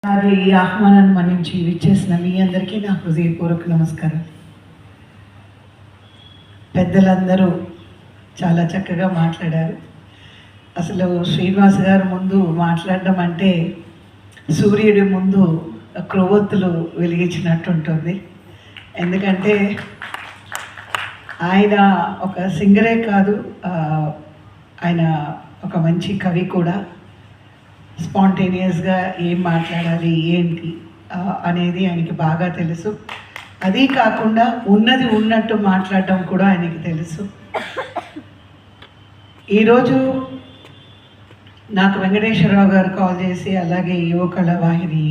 వారి ఈ ఆహ్వానాన్ని మన్నించి విచ్చేసిన మీ అందరికీ నా హృదయపూర్వక నమస్కారం. పెద్దలందరూ చాలా చక్కగా మాట్లాడారు. అసలు శ్రీనివాస్ గారు ముందు మాట్లాడడం అంటే సూర్యుడి ముందు క్రొవ్వొత్తులు వెలిగించినట్టుంటుంది. ఎందుకంటే ఆయన ఒక సింగరే కాదు, ఆయన ఒక మంచి కవి కూడా. స్పాంటేనియస్గా ఏం మాట్లాడాలి ఏంటి అనేది ఆయనకి బాగా తెలుసు. అది కాకుండా ఉన్నది ఉన్నట్టు మాట్లాడడం కూడా ఆయనకి తెలుసు. ఈరోజు నాకు వెంకటేశ్వరరావు గారు కాల్ చేసి, అలాగే యువ కళావాహిని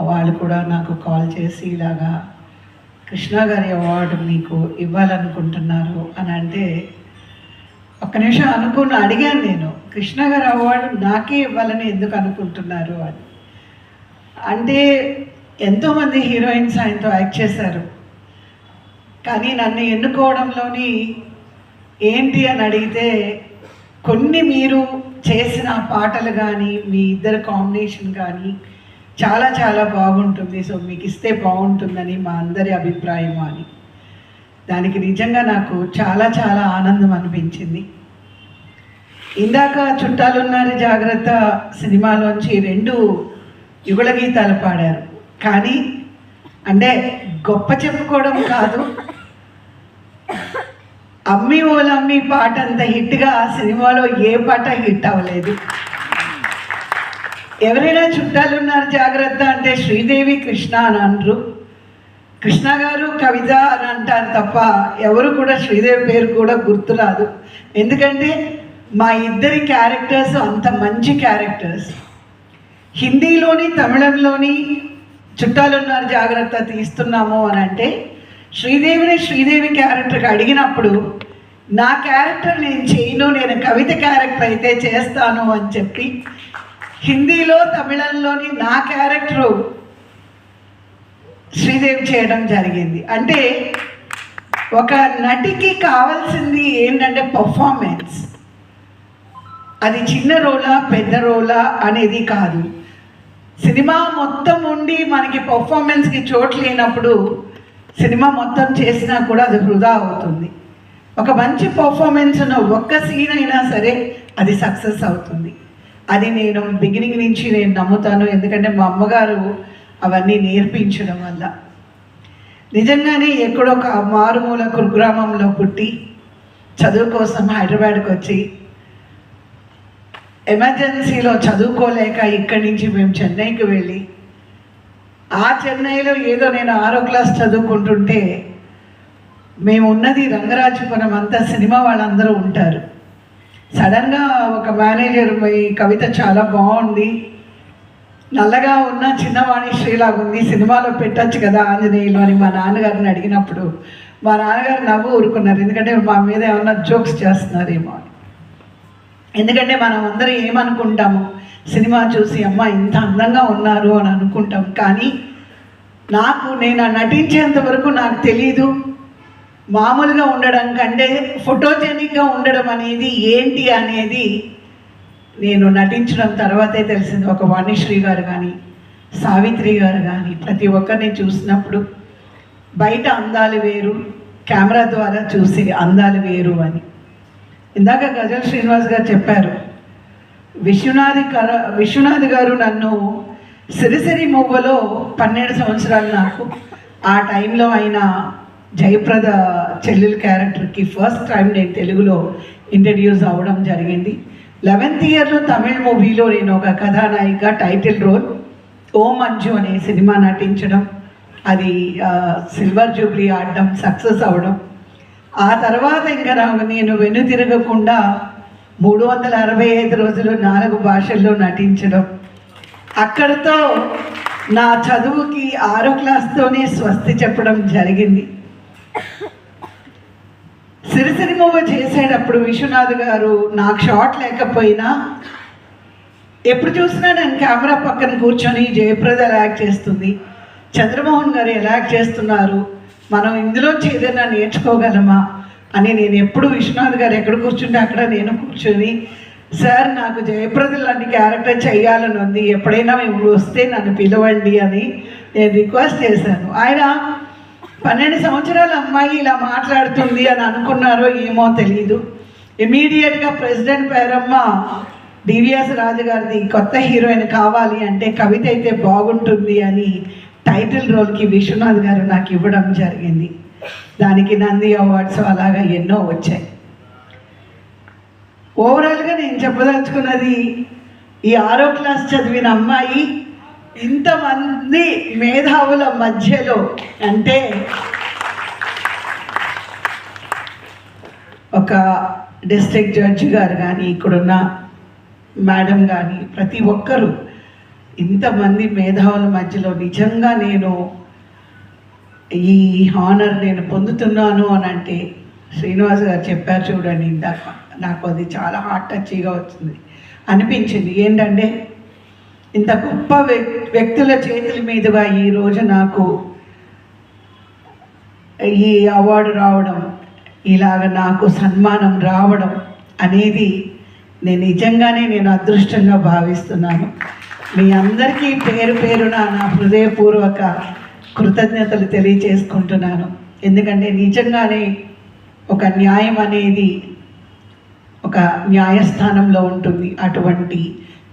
వాళ్ళు కూడా నాకు కాల్ చేసి, ఇలాగా కృష్ణ గారి అవార్డు మీకు ఇవ్వాలనుకుంటున్నారు అని అంటే ఒక్క నిమిషం అడిగాను నేను, కృష్ణ గారి అవార్డు నాకే ఇవ్వాలని ఎందుకు అనుకుంటున్నారు అని. అంటే ఎంతోమంది హీరోయిన్స్ ఆయనతో యాక్ట్ చేశారు, కానీ నన్ను ఎన్నుకోవడంలోని ఏంటి అని అడిగితే, కొన్ని మీరు చేసిన పాటలు కానీ మీ ఇద్దరు కాంబినేషన్ కానీ చాలా చాలా బాగుంటుంది, సో మీకు ఇస్తే బాగుంటుందని మా అందరి అభిప్రాయం అని. దానికి నిజంగా నాకు చాలా చాలా ఆనందం అనిపించింది. ఇందాక చుట్టాలున్నారు జాగ్రత్త సినిమాలోంచి 2 యుగళ గీతాలు పాడారు. కానీ అంటే గొప్ప చెప్పుకోవడం కాదు, అమ్మి ఓలమ్మి పాట అంత హిట్గా ఆ సినిమాలో ఏ పాట హిట్ అవ్వలేదు. ఎవరైనా చుట్టాలున్నారు జాగ్రత్త అంటే శ్రీదేవి కృష్ణ అని అనరు, కృష్ణ గారు కవిత అని అంటారు తప్ప ఎవరు కూడా శ్రీదేవి పేరు కూడా గుర్తురాదు. ఎందుకంటే మా ఇద్దరి క్యారెక్టర్స్ అంత మంచి క్యారెక్టర్స్. హిందీలోని తమిళంలోని చుట్టాలున్నారు జాగ్రత్త తీస్తున్నాము అని అంటే శ్రీదేవి క్యారెక్టర్కి అడిగినప్పుడు నా క్యారెక్టర్ నేను చేయను, నేను కవిత క్యారెక్టర్ అయితే చేస్తాను అని చెప్పి హిందీలో తమిళంలోని నా క్యారెక్టరు శ్రీదేవి చేయడం జరిగింది. అంటే ఒక నటికి కావాల్సింది ఏంటంటే పర్ఫార్మెన్స్. అది చిన్న రోలా పెద్ద రోలా అనేది కాదు. సినిమా మొత్తం ఉండి మనకి పర్ఫార్మెన్స్కి చోటు లేనప్పుడు సినిమా మొత్తం చేసినా కూడా అది వృధా అవుతుంది. ఒక మంచి పర్ఫార్మెన్స్ ఉన్న ఒక్క సీన్ అయినా సరే అది సక్సెస్ అవుతుంది. అది నేను బిగినింగ్ నుంచి నేను నమ్ముతాను. ఎందుకంటే మా అమ్మగారు అవన్నీ నేర్పించడం వల్ల. నిజంగానే ఎక్కడో ఒక మారుమూల కుగ్రామంలో పుట్టి చదువు కోసం హైదరాబాద్కి వచ్చి ఎమర్జెన్సీలో చదువుకోలేక ఇక్కడి నుంచి మేము చెన్నైకి వెళ్ళి, ఆ చెన్నైలో ఏదో నేను 6వ క్లాస్ చదువుకుంటుంటే, మేము ఉన్నది రంగరాజపురం, అంతా సినిమా వాళ్ళందరూ ఉంటారు. సడన్గా ఒక మేనేజర్ ఈ కవిత చాలా బాగుంది, నల్లగా ఉన్న చిన్నవాణి శ్రీలాగా ఉంది, సినిమాలో పెట్టచ్చు కదా ఆంజనేయులు అని మా నాన్నగారిని అడిగినప్పుడు మా నాన్నగారు నవ్వు ఊరుకున్నారు. ఎందుకంటే మా మీద ఏమన్నా జోక్స్ చేస్తున్నారేమో అని. ఎందుకంటే మనం అందరం ఏమనుకుంటాము, సినిమా చూసి అమ్మ ఇంత అందంగా ఉన్నారు అని అనుకుంటాం. కానీ నేను నటించేంత వరకు నాకు తెలీదు మామూలుగా ఉండడం కంటే ఫోటోజెనిక్గా ఉండడం అనేది ఏంటి అనేది నేను నటించడం తర్వాతే తెలిసింది. ఒక వాణిశ్రీ గారు కానీ సావిత్రి గారు కానీ ప్రతి ఒక్కరిని చూసినప్పుడు బయట అందాలు వేరు, కెమెరా ద్వారా చూసే అందాలు వేరు అని. ఇందాక గజల్ శ్రీనివాస్ గారు చెప్పారు, విశ్వనాథ్ గారు నన్ను సిరిసిరి మువ్వలో 12 సంవత్సరాలు నాకు, ఆ టైంలో ఆయన జయప్రద చెల్లెలు క్యారెక్టర్కి ఫస్ట్ టైం నేను తెలుగులో ఇంట్రడ్యూస్ అవ్వడం జరిగింది. 11th ఇయర్లో తమిళ మూవీలో నేను ఒక కథానాయిక టైటిల్ రోల్ ఓ మంజు అనే సినిమా నటించడం, అది సిల్వర్ జూబ్లీ ఆడడం, సక్సెస్ అవ్వడం. ఆ తర్వాత ఇంకా నేను వెనుతిరగకుండా 365 రోజులు 4 భాషల్లో నటించడం. అక్కడితో నా చదువుకి 6వ క్లాస్తోనే స్వస్తి చెప్పడం జరిగింది. సిరిసిరి మూవ చేసేటప్పుడు విశ్వనాథ్ గారు నాకు షాట్ లేకపోయినా ఎప్పుడు చూసినా నేను కెమెరా పక్కన కూర్చొని జయప్రద ఎలా యాక్ట్ చేస్తుంది, చంద్రమోహన్ గారు ఎలా యాక్ట్ చేస్తున్నారు, మనం ఇందులోంచి ఏదైనా నేర్చుకోగలమా అని నేను ఎప్పుడు విశ్వనాథ్ గారు ఎక్కడ కూర్చుంటే అక్కడ నేను కూర్చొని సార్ నాకు జయప్రద లాంటి క్యారెక్టర్ చేయాలని ఉంది, ఎప్పుడైనా మేము వస్తే నన్ను పిలవండి అని నేను రిక్వెస్ట్ చేశాను. ఆయన 12 సంవత్సరాల అమ్మాయి ఇలా మాట్లాడుతుంది అని అనుకున్నారో ఏమో తెలీదు. ఇమీడియట్గా ప్రెసిడెంట్ పేరమ్మ డివిఎస్ రాజు గారిది కొత్త హీరోయిన్ కావాలి అంటే కవిత అయితే బాగుంటుంది అని టైటిల్ రోల్కి విశ్వనాథ్ గారు నాకు ఇవ్వడం జరిగింది. దానికి నంది అవార్డ్స్ అలాగా ఎన్నో వచ్చాయి. ఓవరాల్గా నేను చెప్పదలుచుకున్నది, ఈ 6వ క్లాస్ చదివిన అమ్మాయి ఇంతమంది మేధావుల మధ్యలో, అంటే ఒక డిస్ట్రిక్ట్ జడ్జి గారు కానీ, ఇక్కడున్న మేడం కానీ, ప్రతి ఒక్కరూ ఇంతమంది మేధావుల మధ్యలో నిజంగా నేను ఈ హానర్ నేను పొందుతున్నాను అని అంటే, శ్రీనివాస్ గారు చెప్పారు చూడండి ఇందాక, నాకు అది చాలా హార్ట్ టచ్గా వచ్చింది అనిపించింది. ఏంటంటే ఇంత గొప్ప వ్యక్తుల చేతుల మీదుగా ఈరోజు నాకు ఈ అవార్డు రావడం, ఇలాగ నాకు సన్మానం రావడం అనేది నేను నిజంగానే నేను అదృష్టంగా భావిస్తున్నాను. మీ అందరికీ పేరు పేరున నా హృదయపూర్వక కృతజ్ఞతలు తెలియజేసుకుంటున్నాను. ఎందుకంటే నిజంగానే ఒక న్యాయం అనేది ఒక న్యాయస్థానంలో ఉంటుంది. అటువంటి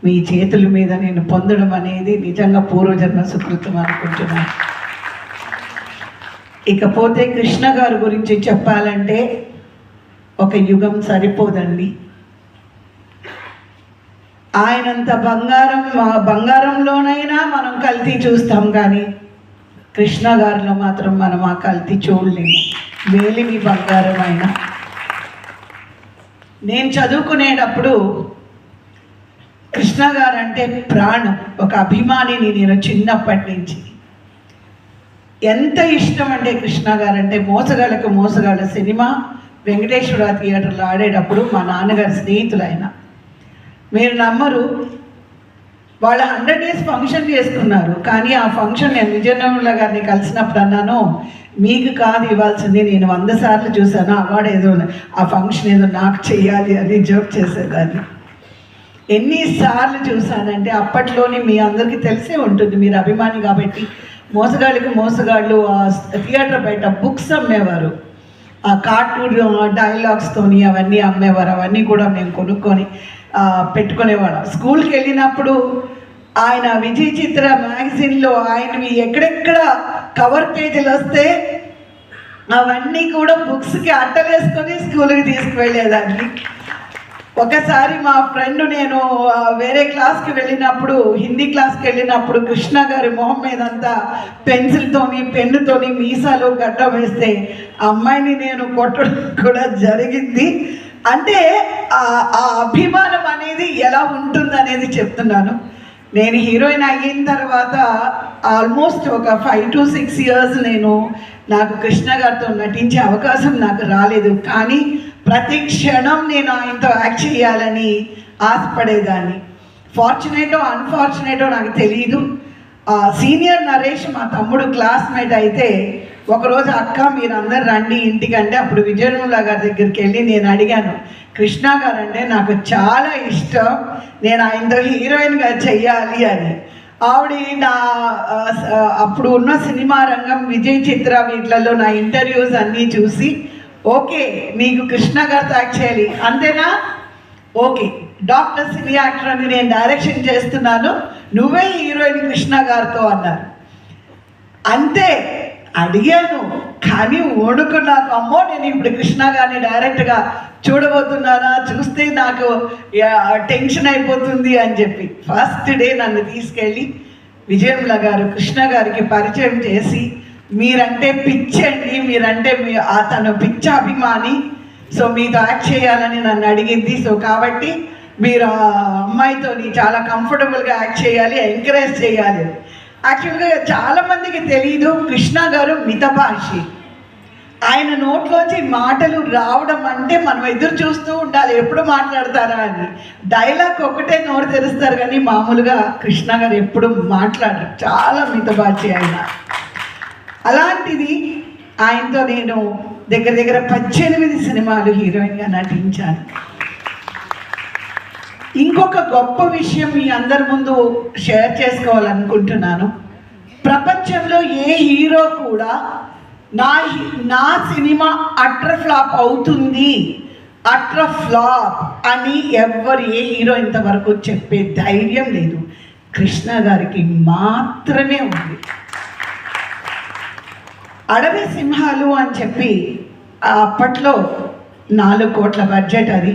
మీ చేతుల మీద నేను పొందడం అనేది నిజంగా పూర్వజన్మ సుకృతం అనుకుంటున్నాను. ఇకపోతే కృష్ణ గారి గురించి చెప్పాలంటే ఒక యుగం సరిపోదండి. ఆయనంత బంగారంలోనైనా మనం కల్తీ చూస్తాం, కానీ కృష్ణ గారిలో మాత్రం మనం ఆ కల్తీ చూడలేము. మేలిమి బంగారం అయినా. నేను చదువుకునేటప్పుడు కృష్ణ గారు అంటే ప్రాణం, ఒక అభిమానిని నేను చిన్నప్పటి నుంచి. ఎంత ఇష్టం అంటే కృష్ణ గారు అంటే, మోసగాళ్ళకు మోసగాళ్ళ సినిమా వెంకటేశ్వర థియేటర్లో ఆడేటప్పుడు మా నాన్నగారి స్నేహితులు ఆయన. మీరు నమ్మరు, వాళ్ళ 100 days ఫంక్షన్ చేసుకున్నారు. కానీ ఆ ఫంక్షన్ నేను విజయనగరంలో గారిని కలిసినప్పుడు అన్నాను, మీకు కాదు ఇవ్వాల్సింది, నేను 100 సార్లు చూశాను, అవార్డు ఏదో ఆ ఫంక్షన్ ఏదో నాకు చెయ్యాలి అని జోక్ చేసేదాన్ని. ఎన్నిసార్లు చూశానంటే, అప్పట్లోనే మీ అందరికీ తెలిసే ఉంటుంది, మీరు అభిమాని కాబట్టి, మోసగాళ్ళకి మోసగాళ్ళు థియేటర్ బయట బుక్స్ అమ్మేవారు, ఆ కార్టూన్ డైలాగ్స్తోని అవన్నీ అమ్మేవారు. అవన్నీ కూడా మేము కొనుక్కొని పెట్టుకునేవాళ్ళం. స్కూల్కి వెళ్ళినప్పుడు ఆయన విజయ్ చిత్ర మ్యాగజైన్లో ఆయనవి ఎక్కడెక్కడ కవర్ పేజీలు వస్తే అవన్నీ కూడా బుక్స్కి అట్టలేసుకొని స్కూల్కి తీసుకువెళ్ళేదాన్ని. ఒకసారి మా ఫ్రెండ్ నేను వేరే క్లాస్కి వెళ్ళినప్పుడు, హిందీ క్లాస్కి వెళ్ళినప్పుడు, కృష్ణ గారి మొహం మీదంతా పెన్సిల్తోని పెన్నుతోని మీసాలు గడ్డం వేస్తే అమ్మాయిని నేను కొట్టడం కూడా జరిగింది. అంటే ఆ అభిమానం అనేది ఎలా ఉంటుంది అనేది చెప్తున్నాను. నేను హీరోయిన్ అయిన తర్వాత ఆల్మోస్ట్ ఒక 5 to 6 years నాకు కృష్ణ గారితో నటించే అవకాశం నాకు రాలేదు. కానీ ప్రతి క్షణం నేను ఆయనతో యాక్ట్ చేయాలని ఆశపడేదాన్ని. ఫార్చునేటో అన్ఫార్చునేటో నాకు తెలియదు. సీనియర్ నరేష్ మా తమ్ముడు క్లాస్మేట్ అయితే ఒకరోజు, అక్క మీరు అందరు రండి ఇంటికంటే, అప్పుడు విజయనిర్మల గారి దగ్గరికి వెళ్ళి నేను అడిగాను, కృష్ణ గారు అంటే నాకు చాలా ఇష్టం, నేను ఆయనతో హీరోయిన్గా చెయ్యాలి అని. ఆవిడ నా అప్పుడు ఉన్న సినిమా రంగం విజయ్ చిత్ర వీటిలలో నా ఇంటర్వ్యూస్ అన్నీ చూసి, ఓకే నీకు కృష్ణ గారితో యాక్ట్ చేయాలి అంతేనా, ఓకే డాక్టర్ సినీ యాక్టర్ అని నేను డైరెక్షన్ చేస్తున్నాను, నువ్వే హీరోయిన్ కృష్ణ గారితో అన్నారు. అంతే అడిగాను, కానీ ఓడుకున్నాను. అమ్మో నేను ఇప్పుడు కృష్ణ గారిని డైరెక్ట్గా చూడబోతున్నానా, చూస్తే నాకు టెన్షన్ అయిపోతుంది అని చెప్పి ఫస్ట్ డే నన్ను తీసుకెళ్ళి విజయనిర్మల గారు కృష్ణ గారికి పరిచయం చేసి, మీరంటే పిచ్చండి, మీరంటే తను పిచ్చ అభిమాని, సో మీతో యాక్ట్ చేయాలని నన్ను అడిగింది. సో కాబట్టి మీరు ఆ అమ్మాయితో చాలా కంఫర్టబుల్గా యాక్ట్ చేయాలి, ఎంకరేజ్ చేయాలి. యాక్చువల్గా చాలామందికి తెలీదు, కృష్ణ గారు మితభాషి. ఆయన నోట్లోంచి మాటలు రావడం అంటే మనం ఎదురు చూస్తూ ఉండాలి, ఎప్పుడు మాట్లాడతారా అని. డైలాగ్ ఒకటే నోరు తెరుస్తారు, కానీ మామూలుగా కృష్ణ గారు ఎప్పుడు మాట్లాడరు, చాలా మితభాషి ఆయన. అలాంటిది ఆయనతో నేను దగ్గర దగ్గర 18 సినిమాలు హీరోయిన్గా నటించాను. ఇంకొక గొప్ప విషయం మీ అందరి ముందు షేర్ చేసుకోవాలనుకుంటున్నాను. ప్రపంచంలో ఏ హీరో కూడా నా సినిమా అట్టర్ ఫ్లాప్ అవుతుంది, అట్టర్ ఫ్లాప్ అని ఎవ్వరు ఏ హీరో ఇంతవరకు చెప్పే ధైర్యం లేదు. కృష్ణ గారికి మాత్రమే ఉంది. అడవి సింహాలు అని చెప్పి అప్పట్లో 4 కోట్ల బడ్జెట్ అది.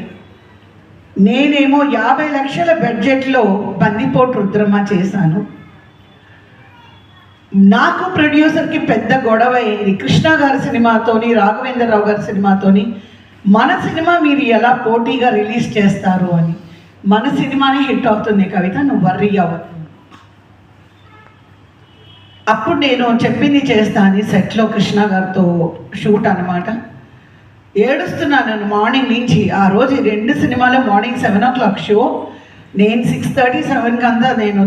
నేనేమో 50 లక్షల బడ్జెట్లో బందిపోటు రుద్రమ చేశాను. నాకు ప్రొడ్యూసర్కి పెద్ద గొడవ అయింది. కృష్ణ గారి సినిమాతోని, రాఘవేంద్రరావు గారి సినిమాతోని మన సినిమా మీరు ఎలా పోటీగా రిలీజ్ చేస్తారు అని. మన సినిమానే హిట్ అవుతుంది కవిత, నువ్వు వర్రీ అవ్వదు. అప్పుడు నేను చెప్పింది చేస్తా అని సెట్లో కృష్ణ గారితో షూట్ అనమాట. ఏడుస్తున్నాను మార్నింగ్ నుంచి. ఆ రోజు 2 సినిమాలు మార్నింగ్ 7 o'clock షో. నేను 6:30, 7 అంతా నేను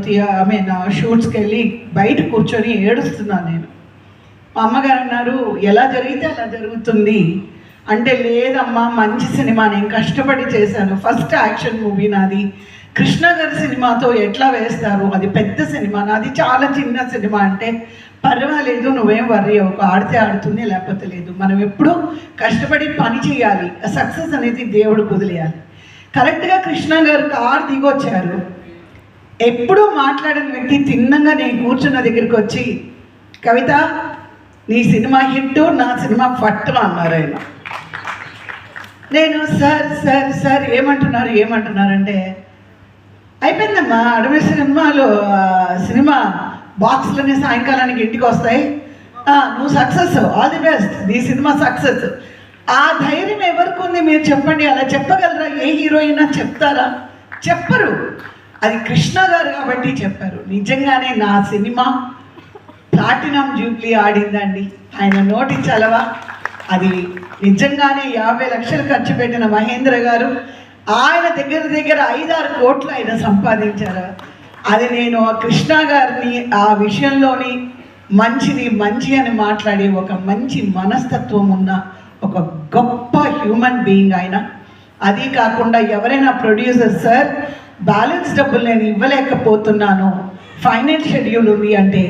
షూట్స్కి వెళ్ళి బయట కూర్చొని ఏడుస్తున్నాను నేను. మా అమ్మగారు అన్నారు, ఎలా జరిగితే అలా జరుగుతుంది అంటే, లేదమ్మా మంచి సినిమా, నేను కష్టపడి చేశాను, ఫస్ట్ యాక్షన్ మూవీ నాది, కృష్ణ గారి సినిమాతో ఎట్లా వేస్తారు, అది పెద్ద సినిమా, నాది చాలా చిన్న సినిమా అంటే, పర్వాలేదు నువ్వేం వర్రీ అవ్వకు, ఆడితే ఆడుతుంది లేకపోతే లేదు, మనం ఎప్పుడూ కష్టపడి పని చేయాలి, సక్సెస్ అనేది దేవుడు కుదిలేయాలి. కరెక్ట్గా కృష్ణ గారు కారు దిగొచ్చారు. ఎప్పుడూ మాట్లాడిన వ్యక్తి తిన్నంగా నేను కూర్చున్న దగ్గరికి వచ్చి, కవిత నీ సినిమా హిట్, నా సినిమా ఫట్ అన్నారు ఆయన. నేను సార్ సార్ సార్ ఏమంటున్నారంటే, అయిపోయిందమ్మా అడవి సినిమా బాక్స్లోనే సాయంకాలానికి ఇంటికి వస్తాయి, నువ్వు సక్సెస్, ఆల్ ది బెస్ట్, నీ సినిమా సక్సెస్. ఆ ధైర్యం ఎవరికి ఉంది మీరు చెప్పండి? అలా చెప్పగలరా? ఏ హీరోయినా చెప్తారా? చెప్పరు. అది కృష్ణ గారు కాబట్టి చెప్పారు. నిజంగానే నా సినిమా ప్లాటినం జూబ్లీ ఆడిందండి. ఆయన నోటి చలవ అది. నిజంగానే 50 లక్షలు ఖర్చు పెట్టిన మహేంద్ర గారు ఆయన దగ్గర 5-6 కోట్లు ఆయన సంపాదించారు. అది నేను ఆ కృష్ణ గారిని ఆ విషయంలోని మంచి అని మాట్లాడి ఒక మంచి మనస్తత్వం ఉన్న ఒక గొప్ప హ్యూమన్ బీయింగ్ ఆయన. అది కాకుండా ఎవరైనా ప్రొడ్యూసర్ సార్ బ్యాలెన్స్ డబ్బులు నేను ఇవ్వలేకపోతున్నాను, ఫైనల్ షెడ్యూల్ ఉంది అంటే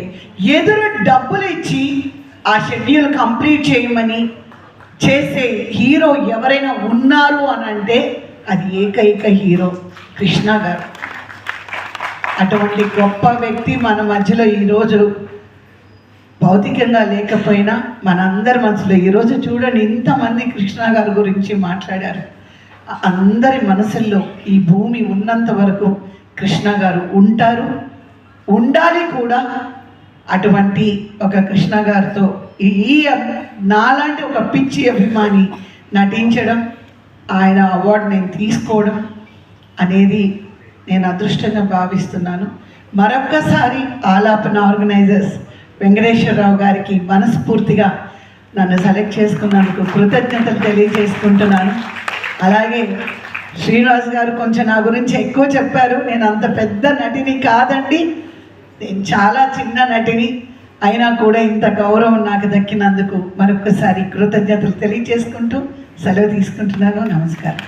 ఎదురు డబ్బులు ఇచ్చి ఆ షెడ్యూల్ కంప్లీట్ చేయమని చేసే హీరో ఎవరైనా ఉన్నారు అని అంటే అది ఏకైక హీరో కృష్ణ గారు. అటువంటి గొప్ప వ్యక్తి మన మధ్యలో ఈరోజు భౌతికంగా లేకపోయినా మనందరి మనసులో ఈరోజు చూడండి ఇంతమంది కృష్ణ గారి గురించి మాట్లాడారు. అందరి మనసుల్లో ఈ భూమి ఉన్నంత వరకు కృష్ణ గారు ఉంటారు, ఉండాలి కూడా. అటువంటి ఒక కృష్ణ గారితో ఈ నాలాంటి ఒక పిచ్చి అభిమాని నటించడం, ఆయన అవార్డు నేను తీసుకోవడం అనేది నేను అదృష్టంగా భావిస్తున్నాను. మరొక్కసారి ఆలాపన ఆర్గనైజర్స్ వెంకటేశ్వరరావు గారికి మనస్ఫూర్తిగా నన్ను సెలెక్ట్ చేసుకున్నందుకు కృతజ్ఞతలు తెలియజేసుకుంటున్నాను. అలాగే శ్రీనివాస్ గారు కొంచెం నా గురించి ఎక్కువ చెప్పారు. నేను అంత పెద్ద నటిని కాదండి, నేను చాలా చిన్న నటిని. అయినా కూడా ఇంత గౌరవం నాకు దక్కినందుకు మరొకసారి కృతజ్ఞతలు తెలియజేసుకుంటూ సెలవు తీసుకుంటున్నాను. నమస్కారం.